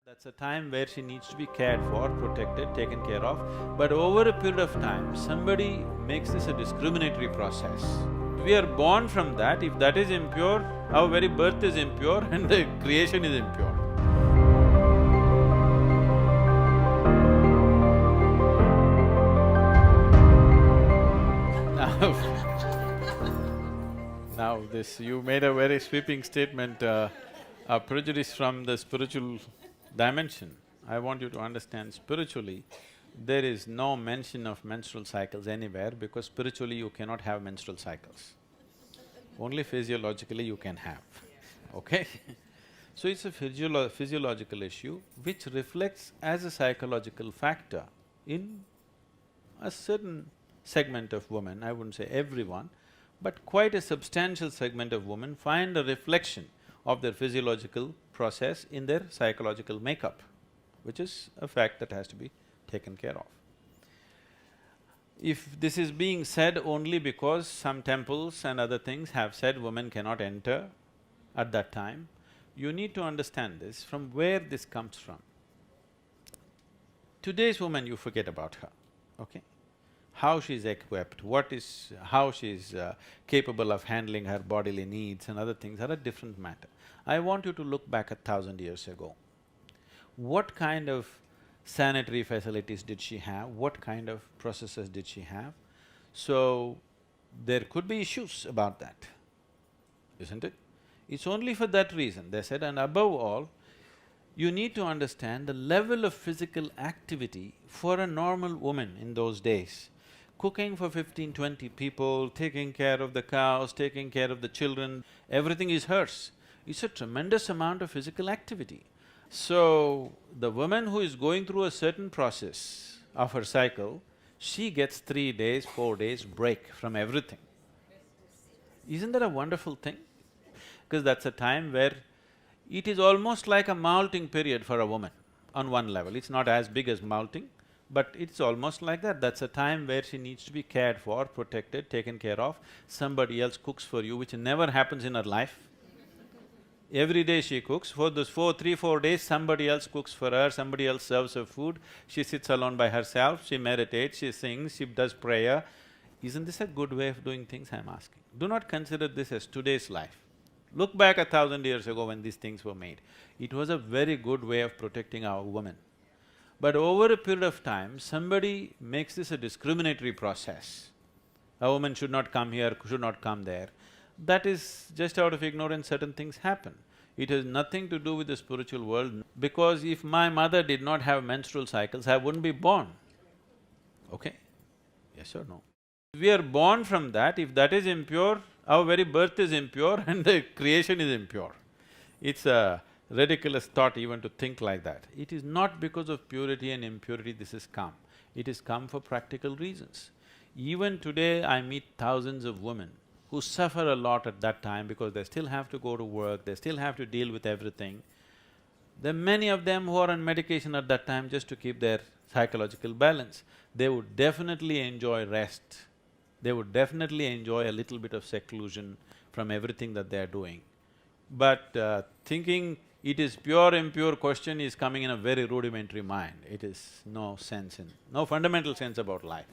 That's a time where she needs to be cared for, protected, taken care of. But over a period of time, somebody makes this a discriminatory process. We are born from that. If that is impure, our very birth is impure and the creation is impure. Now you made a very sweeping statement, a prejudice from the spiritual dimension. I want you to understand, spiritually, there is no mention of menstrual cycles anywhere because spiritually you cannot have menstrual cycles. Only physiologically you can have, okay? So it's a physiological issue which reflects as a psychological factor in a certain segment of women, I wouldn't say everyone, but quite a substantial segment of women find a reflection of their physiological process in their psychological makeup, which is a fact that has to be taken care of. If this is being said only because some temples and other things have said women cannot enter at that time, you need to understand this, from where this comes from. Today's woman, you forget about her, okay? How she's equipped, how she's capable of handling her bodily needs and other things are a different matter. I want you to look back 1,000 years ago. What kind of sanitary facilities did she have? What kind of processes did she have? So, there could be issues about that, isn't it? It's only for that reason, they said, and above all, you need to understand the level of physical activity for a normal woman in those days. Cooking for 15, 20 people, taking care of the cows, taking care of the children, everything is hers. It's a tremendous amount of physical activity. So, the woman who is going through a certain process of her cycle, she gets 3 days, 4 days break from everything. Isn't that a wonderful thing? Because that's a time where it is almost like a molting period for a woman on one level. It's not as big as molting, but it's almost like that. That's a time where she needs to be cared for, protected, taken care of. Somebody else cooks for you, which never happens in her life. Every day she cooks. For those 3-4 days, somebody else cooks for her, somebody else serves her food. She sits alone by herself, she meditates, she sings, she does prayer. Isn't this a good way of doing things, I'm asking? Do not consider this as today's life. Look back 1,000 years ago when these things were made. It was a very good way of protecting our women. But over a period of time, somebody makes this a discriminatory process. A woman should not come here, should not come there. That is just out of ignorance, certain things happen. It has nothing to do with the spiritual world, because if my mother did not have menstrual cycles, I wouldn't be born, okay? Yes or no? We are born from that. If that is impure, our very birth is impure and the creation is impure. It's a ridiculous thought even to think like that. It is not because of purity and impurity this has come. It has come for practical reasons. Even today, I meet thousands of women who suffer a lot at that time because they still have to go to work, they still have to deal with everything. There are many of them who are on medication at that time just to keep their psychological balance. They would definitely enjoy rest. They would definitely enjoy a little bit of seclusion from everything that they are doing. But thinking it is pure, impure question is coming in a very rudimentary mind. It is no fundamental sense about life.